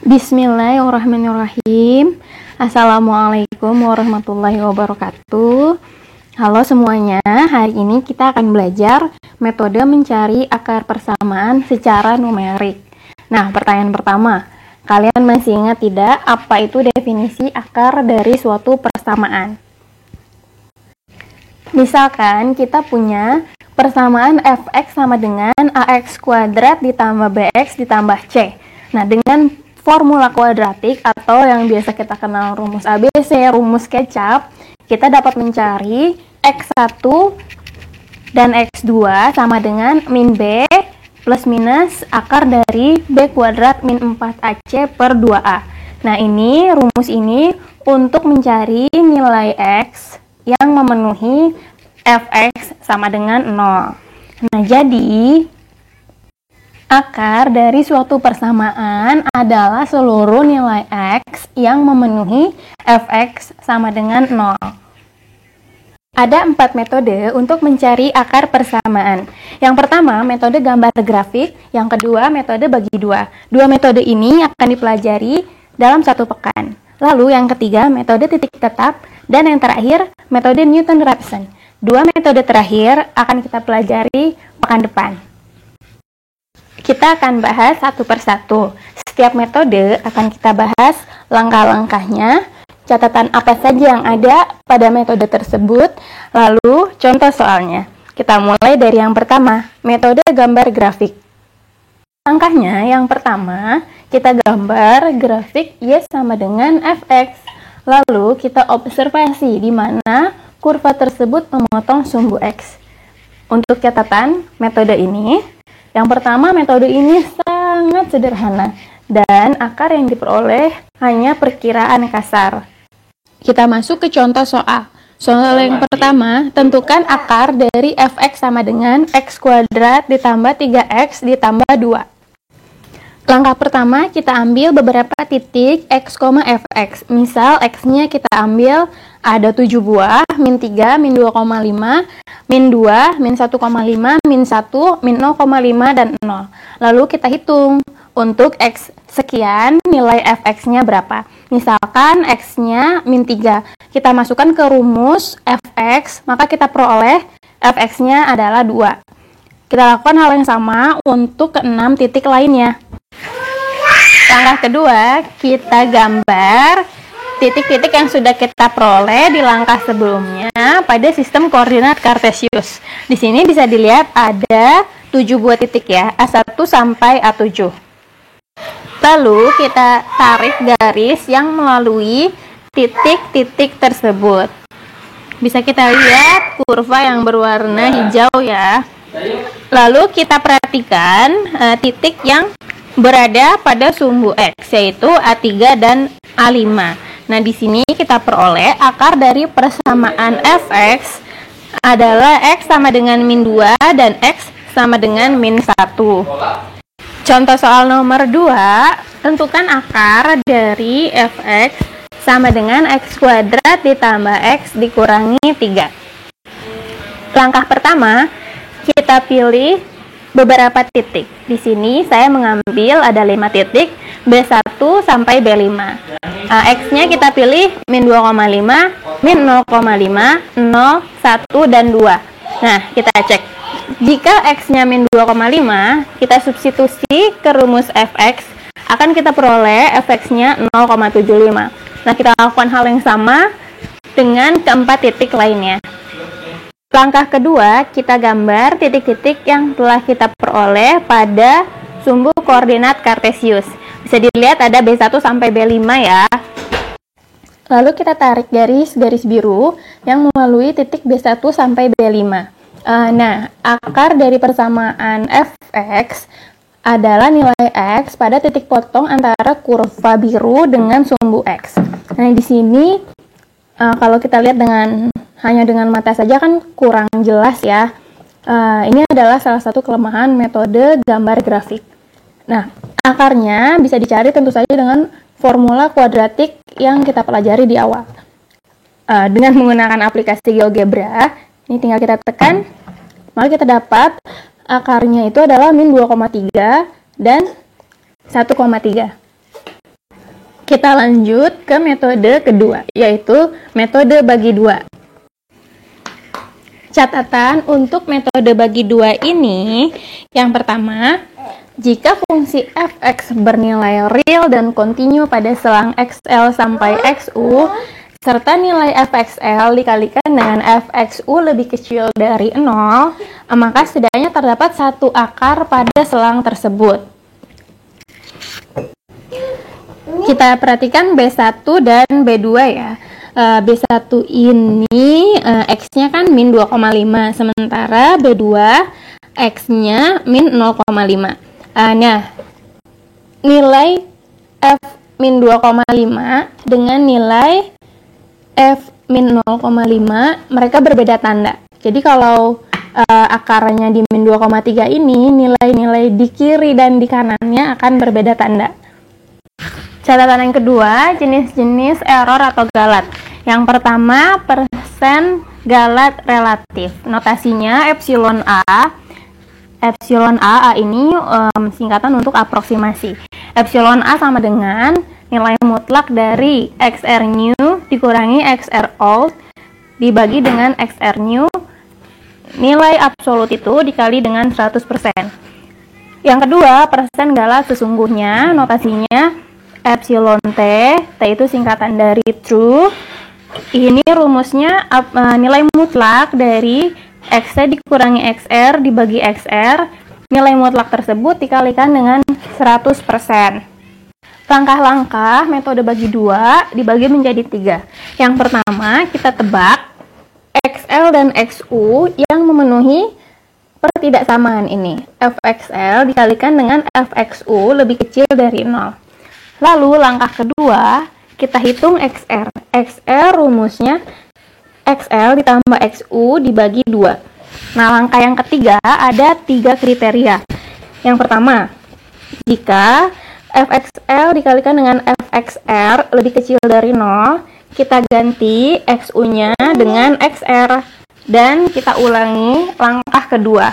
Bismillahirrahmanirrahim. Assalamualaikum warahmatullahi wabarakatuh. Halo semuanya, hari ini kita akan belajar metode mencari akar persamaan secara numerik. Nah, pertanyaan pertama, kalian masih ingat tidak apa itu definisi akar dari suatu persamaan? Misalkan kita punya persamaan fx sama dengan ax kuadrat ditambah bx ditambah c. Nah, dengan formula kuadratik atau yang biasa kita kenal rumus ABC, rumus kecap, kita dapat mencari x1 dan x2 sama dengan min b plus minus akar dari b kuadrat min 4ac per 2a. Nah, ini rumus ini untuk mencari nilai x yang memenuhi fx sama dengan 0. Nah, jadi akar dari suatu persamaan adalah seluruh nilai x yang memenuhi fx sama dengan 0. Ada 4 metode untuk mencari akar persamaan. Yang pertama, metode gambar grafik. Yang kedua, metode bagi dua. Dua metode ini akan dipelajari dalam satu pekan. Lalu yang ketiga, metode titik tetap. Dan yang terakhir, metode Newton-Raphson. Dua metode terakhir akan kita pelajari pekan depan. Kita akan bahas satu persatu. Setiap metode akan kita bahas langkah-langkahnya, catatan apa saja yang ada pada metode tersebut, lalu contoh soalnya. Kita mulai dari yang pertama, metode gambar grafik. Langkahnya yang pertama, kita gambar grafik Y sama dengan fx. Lalu kita observasi di mana kurva tersebut memotong sumbu x. Untuk catatan metode ini, yang pertama, metode ini sangat sederhana dan akar yang diperoleh hanya perkiraan kasar. Kita masuk ke contoh soal. Soal yang pertama, tentukan akar dari fx sama dengan x kuadrat ditambah 3x ditambah 2. Langkah pertama, kita ambil beberapa titik x, fx. Misal, x-nya kita ambil ada 7 buah, min 3, min 2,5, min 2, min 1,5, min 1, min 0,5, dan 0. Lalu kita hitung untuk x sekian, nilai fx-nya berapa. Misalkan x-nya min 3. Kita masukkan ke rumus fx, maka kita peroleh fx-nya adalah 2. Kita lakukan hal yang sama untuk ke 6 titik lainnya. Langkah kedua, kita gambar titik-titik yang sudah kita peroleh di langkah sebelumnya pada sistem koordinat Kartesius. Di sini bisa dilihat ada 7 buah titik ya, A1 sampai A7. Lalu kita tarik garis yang melalui titik-titik tersebut. Bisa kita lihat kurva yang berwarna hijau ya. Lalu kita perhatikan titik yang berada pada sumbu x, yaitu A3 dan A5. Nah, di sini kita peroleh akar dari persamaan fx adalah x sama dengan min 2 dan x sama dengan min 1. Contoh soal nomor 2, tentukan akar dari fx sama dengan x kuadrat ditambah x dikurangi 3. Langkah pertama, kita pilih beberapa titik. Di sini saya mengambil ada 5 titik, B1 sampai B5. X-nya kita pilih min 2,5, min 0,5, 0, 1, dan 2. Nah, kita cek. Jika X-nya min 2,5, kita substitusi ke rumus fx, akan kita peroleh fx-nya 0,75. Nah, kita lakukan hal yang sama dengan keempat titik lainnya. Langkah kedua, kita gambar titik-titik yang telah kita peroleh pada sumbu koordinat Kartesius. Bisa dilihat ada B1 sampai B5 ya. Lalu kita tarik garis biru yang melalui titik B1 sampai B5. Nah, akar dari persamaan fx adalah nilai x pada titik potong antara kurva biru dengan sumbu x. Nah, di sini kalau kita lihat hanya dengan mata saja kan kurang jelas ya. Ini adalah salah satu kelemahan metode gambar grafik. Nah, akarnya bisa dicari tentu saja dengan formula kuadratik yang kita pelajari di awal. Dengan menggunakan aplikasi GeoGebra, ini tinggal kita tekan, maka kita dapat akarnya itu adalah min 2,3 dan 1,3. Kita lanjut ke metode kedua, yaitu metode bagi dua. Catatan untuk metode bagi dua ini, yang pertama, jika fungsi f(x) bernilai real dan kontinu pada selang xl sampai xu, serta nilai fxl dikalikan dengan fxu lebih kecil dari 0, maka setidaknya terdapat satu akar pada selang tersebut. Kita perhatikan B1 dan B2 ya. B1 ini X-nya kan min 2,5, sementara B2 X-nya min 0,5. Nah, nilai F min 2,5 dengan nilai F min 0,5 mereka berbeda tanda. Jadi kalau akarnya di min 2,3 ini, nilai-nilai di kiri dan di kanannya akan berbeda tanda. Catatan yang kedua, jenis-jenis error atau galat. Yang pertama, persen galat relatif. Notasinya epsilon A. Epsilon A ini singkatan untuk aproksimasi. Epsilon A sama dengan nilai mutlak dari XR new dikurangi XR old dibagi dengan XR new. Nilai absolut itu dikali dengan 100%. Yang kedua, persen galat sesungguhnya. Notasinya epsilon T itu singkatan dari true. Ini rumusnya nilai mutlak dari X dikurangi XR dibagi XR. Nilai mutlak tersebut dikalikan dengan 100%. Langkah-langkah metode bagi dua dibagi menjadi 3. Yang pertama, kita tebak XL dan XU yang memenuhi pertidaksamaan ini. Fxl dikalikan dengan Fxu lebih kecil dari 0. Lalu langkah kedua, kita hitung XR. XR rumusnya XL ditambah XU dibagi 2. Nah, langkah yang ketiga ada 3 kriteria. Yang pertama, jika Fxl dikalikan dengan Fxr lebih kecil dari 0, kita ganti XU-nya dengan XR dan kita ulangi langkah kedua.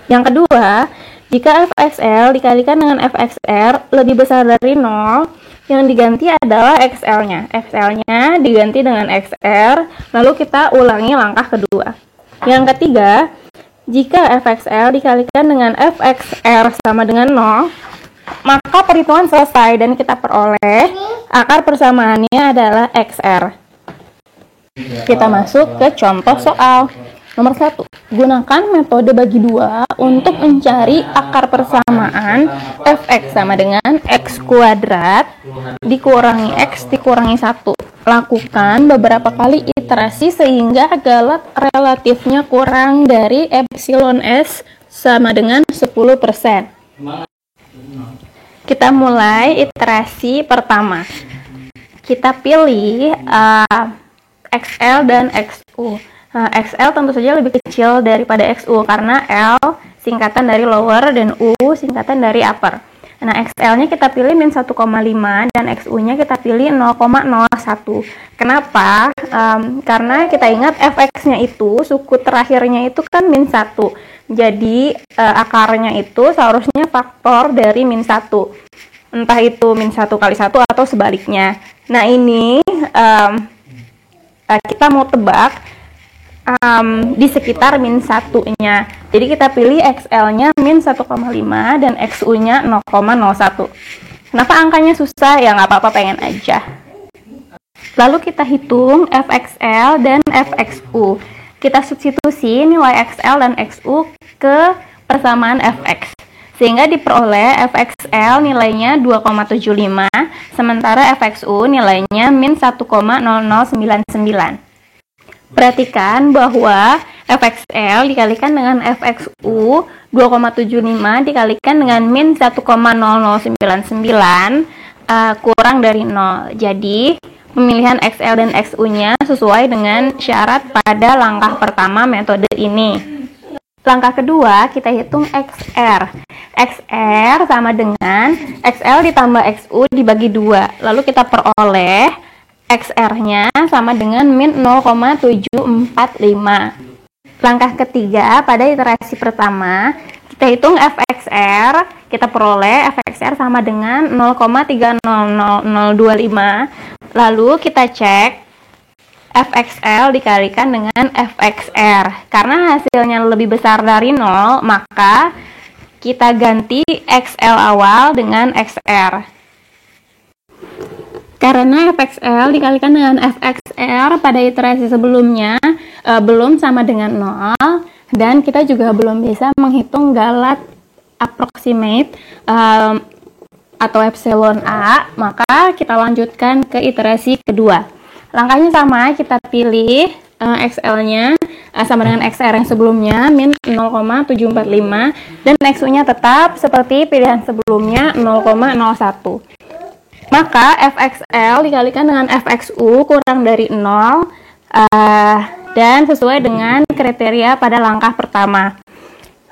Yang kedua, jika Fxl dikalikan dengan Fxr lebih besar dari 0, yang diganti adalah XL-nya. XL-nya diganti dengan XR, lalu kita ulangi langkah kedua. Yang ketiga, jika Fxl dikalikan dengan Fxr sama dengan 0, maka perhitungan selesai dan kita peroleh akar persamaannya adalah XR. Kita masuk ke contoh soal. Nomor 1, gunakan metode bagi dua untuk mencari akar persamaan fx sama dengan x kuadrat dikurangi x dikurangi 1. Lakukan beberapa kali iterasi sehingga galat relatifnya kurang dari epsilon s sama dengan 10%. Kita mulai iterasi pertama. Kita pilih XL dan XU. Nah, XL tentu saja lebih kecil daripada XU karena L singkatan dari lower dan U singkatan dari upper. Nah, XL-nya kita pilih min 1,5 dan XU-nya kita pilih 0,01. Kenapa? Karena kita ingat fx-nya itu, suku terakhirnya itu kan min 1. Jadi, akarnya itu seharusnya faktor dari min 1. Entah itu min 1 kali 1 atau sebaliknya. Nah, ini kita mau tebak di sekitar min 1-nya. Jadi kita pilih XL-nya min 1,5 dan XU-nya 0,01. Kenapa angkanya susah? Ya nggak apa-apa, pengen aja. Lalu kita hitung Fxl dan Fxu. Kita substitusi nilai XL dan XU ke persamaan Fx. Sehingga diperoleh Fxl nilainya 2,75, sementara Fxu nilainya min 1,0099. Perhatikan bahwa Fxl dikalikan dengan Fxu 2,75 dikalikan dengan min 1,0099 kurang dari 0. Jadi pemilihan XL dan XU-nya sesuai dengan syarat pada langkah pertama metode ini. Langkah kedua, kita hitung XR. XR sama dengan XL ditambah XU dibagi 2. Lalu kita peroleh XR-nya sama dengan min 0,745. Langkah ketiga, pada iterasi pertama, Kita hitung fxr, kita peroleh fxr sama dengan 0,300025. Lalu kita cek fxl dikalikan dengan fxr. Karena hasilnya lebih besar dari 0, maka kita ganti xl awal dengan xr. Karena fxl dikalikan dengan fxr pada iterasi sebelumnya belum sama dengan 0, dan kita juga belum bisa menghitung galat approximate atau epsilon A, maka kita lanjutkan ke iterasi kedua. Langkahnya sama, kita pilih XL-nya sama dengan XR yang sebelumnya, min 0,745, dan XU-nya tetap seperti pilihan sebelumnya, 0,01. Maka fxl dikalikan dengan fxu kurang dari 0, dan sesuai dengan kriteria pada langkah pertama.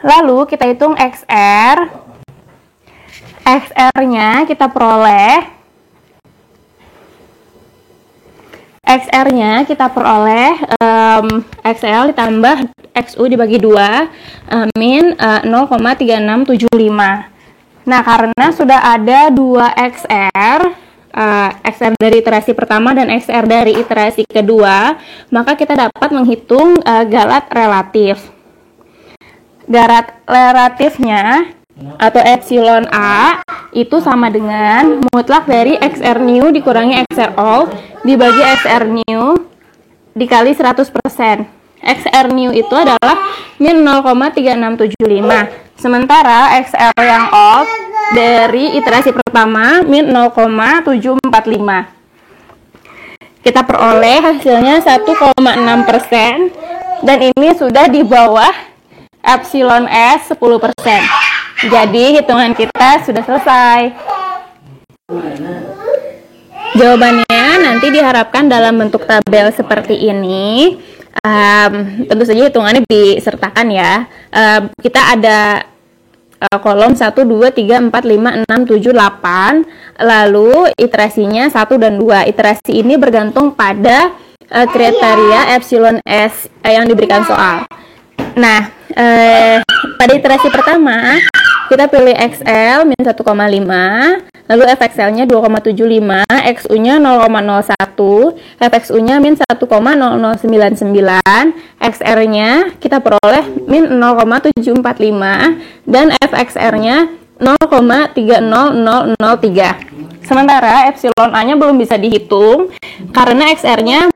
Lalu kita hitung XR. XR-nya kita peroleh. XR-nya kita peroleh XL ditambah XU dibagi 2 min 0,3675. Nah, karena sudah ada 2 XR, XR dari iterasi pertama dan XR dari iterasi kedua, maka kita dapat menghitung galat relatif. Galat relatifnya atau epsilon A itu sama dengan mutlak dari XR new dikurangi XR all dibagi XR new dikali 100%. XR new itu adalah min 0,3675. Sementara XR yang old dari iterasi pertama min 0,745. Kita peroleh hasilnya 1,6%, dan ini sudah di bawah epsilon S 10%. Jadi hitungan kita sudah selesai. Jawabannya nanti diharapkan dalam bentuk tabel seperti ini. Tentu saja hitungannya disertakan ya. Kita ada kolom 1, 2, 3, 4, 5, 6, 7, 8. Lalu iterasinya 1 dan 2. Iterasi ini bergantung pada kriteria epsilon S yang diberikan soal. Nah, pada iterasi pertama kita pilih XL min 1,5, lalu fxl-nya 2,75, XU-nya 0,01, fxu-nya min 1,0099, XR-nya kita peroleh min 0,745, dan fxr-nya 0,30003. Sementara epsilon A-nya belum bisa dihitung karena XR-nya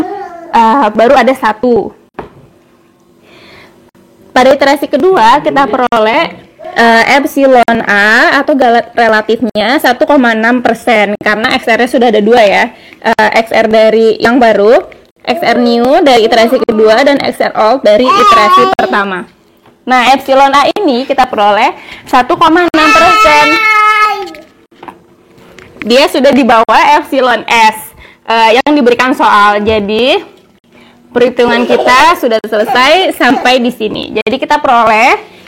baru ada 1. Pada iterasi kedua kita peroleh epsilon A atau galat relatifnya 1,6%, karena XR-nya sudah ada 2 ya. XR dari yang baru, XR new dari iterasi kedua, dan XR old dari iterasi pertama. Nah, epsilon A ini kita peroleh 1,6%. Dia sudah di bawah epsilon S yang diberikan soal. Jadi perhitungan kita sudah selesai sampai di sini. Jadi kita peroleh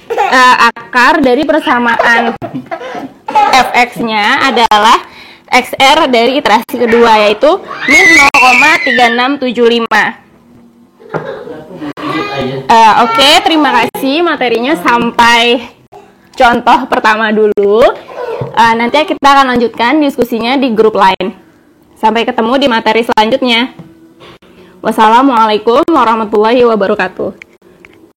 akar dari persamaan fx-nya adalah XR dari iterasi kedua, yaitu min 0,3675. Oke, terima kasih, materinya sampai contoh pertama dulu. Nanti kita akan lanjutkan diskusinya di grup lain. Sampai ketemu di materi selanjutnya. Wassalamualaikum warahmatullahi wabarakatuh.